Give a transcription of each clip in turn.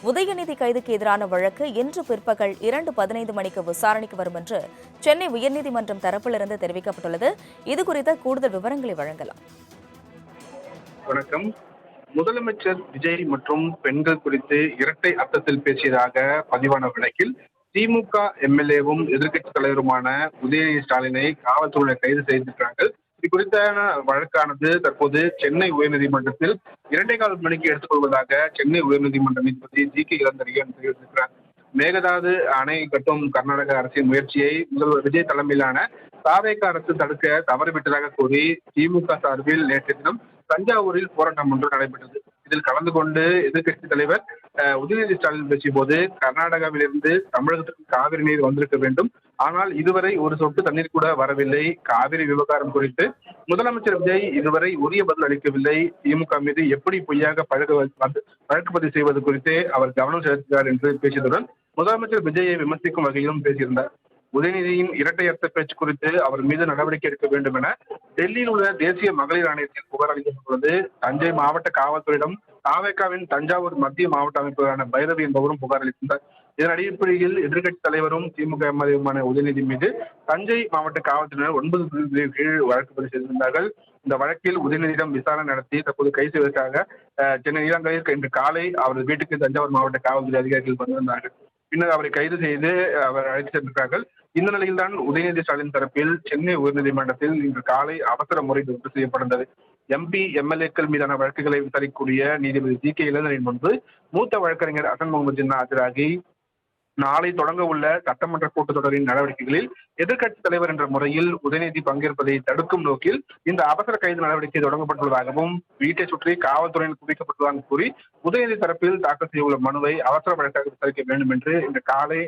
உதயநிதி கைதுக்கு எதிரான வழக்கு இன்று பிற்பகல் 2:15 மணிக்கு விசாரணைக்கு வரும் என்று சென்னை உயர்நீதிமன்றம் தரப்பிலிருந்து தெரிவிக்கப்பட்டுள்ளது. இதுகுறித்த கூடுதல் விவரங்களை வழங்கலாம். வணக்கம். முதலமைச்சர் விஜய் மற்றும் பெண்கள் குறித்து இரட்டை அர்த்தத்தில் பேசியதாக பதிவான வழக்கில் திமுக எம்எல்ஏவும் எதிர்க்கட்சித் தலைவருமான உதயநிதி ஸ்டாலினை காவல்துறையினர் கைது செய்திருக்கிறார்கள். இது குறித்தான வழக்கானது தற்போது சென்னை உயர்நீதிமன்றத்தில் 2:15 மணிக்கு எடுத்துக்கொள்வதாக சென்னை உயர்நீதிமன்ற நீதிபதி ஜி.கே. இளந்தரையன் தெரிவித்திருக்கிறார். மேகதாது அணை கட்டும் கர்நாடக அரசின் முயற்சியை முதல்வர் விஜய் தலைமையிலான தாவேக அரசு தடுக்க தவறிவிட்டதாக கூறி திமுக சார்பில் நேற்று தினம் தஞ்சாவூரில் போராட்டம் ஒன்று நடைபெற்றது. இதில் கலந்து கொண்டு எதிர்க்கட்சித் தலைவர் உதயநிதி ஸ்டாலின் பேசிய போது, கர்நாடகாவிலிருந்து தமிழகத்துக்கு காவிரி நீர் வந்திருக்க வேண்டும், ஆனால் இதுவரை ஒரு சொட்டு தண்ணீர் கூட வரவில்லை. காவிரி விவகாரம் குறித்து முதலமைச்சர் விஜய் இதுவரை உரிய பதில் அளிக்கவில்லை. திமுக மீது எப்படி பொய்யாக வழக்கு பதிவு செய்வது குறித்து அவர் கவனம் செலுத்துகிறார் என்று பேசியதுடன் முதலமைச்சர் விஜயை விமர்சிக்கும் வகையிலும் பேசியிருந்தார். உதயநிதியின் இரட்டை அர்த்த பேச்சு குறித்து அவர் மீது நடவடிக்கை எடுக்க வேண்டும் என டெல்லியில் உள்ள தேசிய மகளிர் ஆணையத்தில் புகார் அளிக்கப்பட்டுள்ளது. தஞ்சை மாவட்ட காவல்துறையிடம் தாவேகாவின் தஞ்சாவூர் மத்திய மாவட்ட அமைப்பாளரான பைரவி என்பவரும் புகார் அளித்தார். இதன் அடிப்படையில் எதிர்க்கட்சித் தலைவரும் திமுக எம்எல்ஏவுமான உதயநிதி மீது தஞ்சை மாவட்ட காவல்துறையினர் 9 பிரிவுகளின் கீழ் வழக்கு பதிவு செய்திருந்தார்கள். இந்த வழக்கில் உதயநிதியிடம் விசாரணை நடத்தி தற்போது கைது செய்வதற்காக சென்னை நீலாங்கரையில் இன்று காலை அவரது வீட்டுக்கு தஞ்சாவூர் மாவட்ட காவல்துறை அதிகாரிகள் வந்திருந்தார்கள். பின்னர் அவரை கைது செய்து அவர் அழைத்து சென்றிருக்கிறார்கள். இந்த நிலையில்தான் உதயநிதி ஸ்டாலின் தரப்பில் சென்னை உயர்நீதிமன்றத்தில் இன்று காலை அவசர முறை ரத்து செய்யப்பட்டது. எம்பி எம்எல்ஏக்கள் மீதான வழக்குகளை விசாரிக்கக்கூடிய நீதிபதி ஜி.கே. இளந்தரையன் முன்பு மூத்த வழக்கறிஞர் ஹசன் முகமது ஜின்னா ஆஜராகி நாளை தொடங்க உள்ள சட்டமன்ற கூட்டத்தொடரின் நடவடிக்கைகளில் எதிர்க்கட்சித் தலைவர் என்ற முறையில் உதயநிதி பங்கேற்பதை தடுக்கும் நோக்கில் இந்த அவசர கைது நடவடிக்கை தொடங்கப்பட்டுள்ளதாகவும், வீட்டை சுற்றி காவல்துறையினர் குவிக்கப்பட்டுள்ளதாக கூறி உதயநிதி தரப்பில் தாக்கல் செய்துள்ள மனுவை அவசர வழக்காக விசாரிக்க வேண்டும் என்று இன்று காலை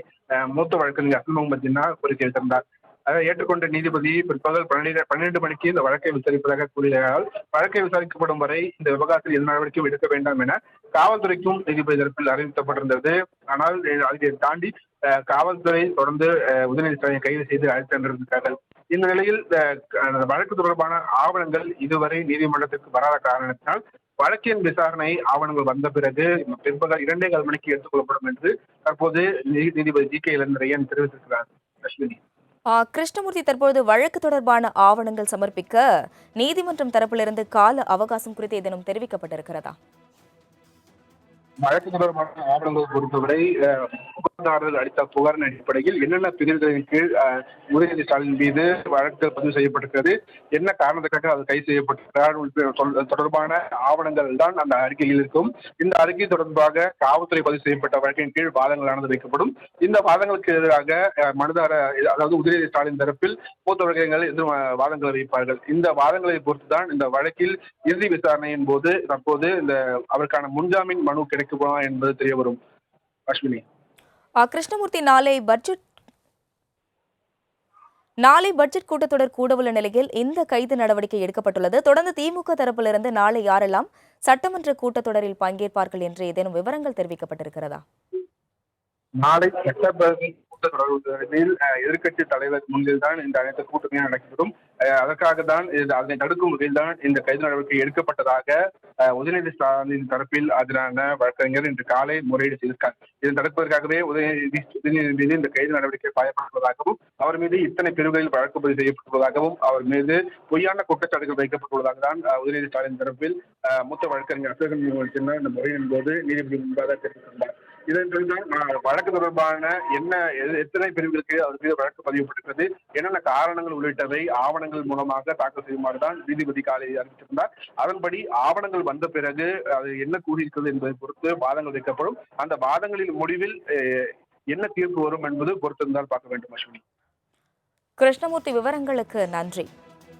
மூத்த வழக்கறிஞர் ஹசன் முகமது ஜின்னா கோரிக்கை வைத்திருந்தார். அதை ஏற்றுக்கொண்ட நீதிபதி பிற்பகல் 12 மணிக்கு இந்த வழக்கை விசாரிப்பதாக கூறியதால் வழக்கை விசாரிக்கப்படும் வரை இந்த விவகாரத்தில் எந்த நடவடிக்கையும் எடுக்க வேண்டாம் என காவல்துறைக்கும் நீதிபதி தரப்பில் அறிவிக்கப்பட்டிருந்தது. ஆனால் அதை தாண்டி காவல்துறை தொடர்ந்து உதயநிதி ஸ்டாலினை கைது செய்து அழைத்து சென்றிருக்கிறார்கள். இந்த நிலையில் வழக்கு தொடர்பான ஆவணங்கள் இதுவரை நீதிமன்றத்திற்கு வராத காரணத்தினால் வழக்கின் விசாரணை ஆவணங்கள் வந்த பிறகு பிற்பகல் 2:15 மணிக்கு எடுத்துக் கொள்ளப்படும் என்று தற்போது நீதிபதி ஜி.கே. இளந்தரையன் தெரிவித்திருக்கிறார். அஸ்வினி. கிருஷ்ணமூர்த்தி, தற்போது வழக்கு தொடர்பான ஆவணங்கள் சமர்ப்பிக்க நீதிமன்றம் தரப்பிலிருந்து கால அவகாசம் குறித்து ஏதேனும் தெரிவிக்கப்பட்டிருக்கிறதா? வழக்கு தொடர்பான ஆவணங்கள் பொறுத்தவரை புகார்தாரர்கள் அளித்த புகாரின் அடிப்படையில் என்னென்ன பிரிவுகளின் கீழ் உதயநிதி ஸ்டாலின் மீது வழக்குகள் பதிவு செய்யப்பட்டிருக்கிறது, என்ன காரணத்துக்காக அது கைது செய்யப்பட்டிருக்கிறார் தொடர்பான ஆவணங்கள் தான் அந்த அறிக்கையில் இருக்கும். இந்த அறிக்கை தொடர்பாக காவல்துறை பதிவு செய்யப்பட்ட வழக்கின் கீழ் வாதங்களானது வைக்கப்படும். இந்த வாதங்களுக்கு எதிராக மனுதாரர், அதாவது உதயநிதி ஸ்டாலின் தரப்பில் மூத்த வழக்கறிஞர்கள் எதிர் வாதங்களை வைப்பார்கள். இந்த வாதங்களை பொறுத்துதான் இந்த வழக்கில் இறுதி விசாரணையின் போது தற்போது இந்த அவருக்கான முன்ஜாமீன் மனு கிடைக்குமா என்பது தெரிய வரும். அஸ்வினி. கிருஷ்ணமூர்த்தி, நாளை பட்ஜெட் கூட்டத்தொடர் கூடவுள்ள நிலையில் இந்த கைது நடவடிக்கை எடுக்கப்பட்டுள்ளது. தொடர்ந்து திமுக தரப்பிலிருந்து நாளை யாரெல்லாம் சட்டமன்ற கூட்டத்தொடரில் பங்கேற்பார்கள் என்று ஏதேனும் விவரங்கள் தெரிவிக்கப்பட்டிருக்கிறதா? நாளை சட்டப்பேரவை கூட்டத்தொடரில் எதிர்க்கட்சி தலைவர் முன்னில் தான் இந்த அனைத்து கூட்டமையும் நடைபெறும். அதற்காக தான் அதனை தடுக்கும் வகையில் தான் இந்த கைது நடவடிக்கை எடுக்கப்பட்டதாக உதயநிதி ஸ்டாலின் தரப்பில் ஆஜரான வழக்கறிஞர் இன்று காலை முறையீடு செய்திருக்கார். இதனை தடுப்பதற்காகவே உதயநிதி மீது இந்த கைது நடவடிக்கை பாயப்பட்டுள்ளதாகவும், அவர் மீது இத்தனை பிரிவுகளில் வழக்கு பதிவு செய்யப்பட்டுள்ளதாகவும், அவர் மீது பொய்யான குற்றச்சாட்டுகள் வைக்கப்பட்டுள்ளதாக தான் உதயநிதி ஸ்டாலின் தரப்பில் மூத்த வழக்கறிஞர் அசோகன் இந்த முறையின் போது நீதிபதி முன்பாக தெரிவித்திருந்தார். இதன் வழக்கு தொடர்பான எத்தனை பிரிவுகளுக்கு அவர் மீது வழக்கு பதிவுபட்டிருக்கிறது, என்னென்ன காரணங்கள் உள்ளிட்டவை ஆவணங்கள் மூலமாக தாக்கல் செய்யுமாறுதான் நீதிபதி காலையில் அறிவித்திருந்தார். அதன்படி ஆவணங்கள் வந்த பிறகு அது என்ன கூறியிருக்கிறது என்பதை பொறுத்து வாதங்கள் வைக்கப்படும். அந்த வாதங்களின் முடிவில் என்ன தீர்ப்பு வரும் என்பது பொறுத்திருந்தால் பார்க்க வேண்டும். அஸ்வினி. கிருஷ்ணமூர்த்தி, விவரங்களுக்கு நன்றி.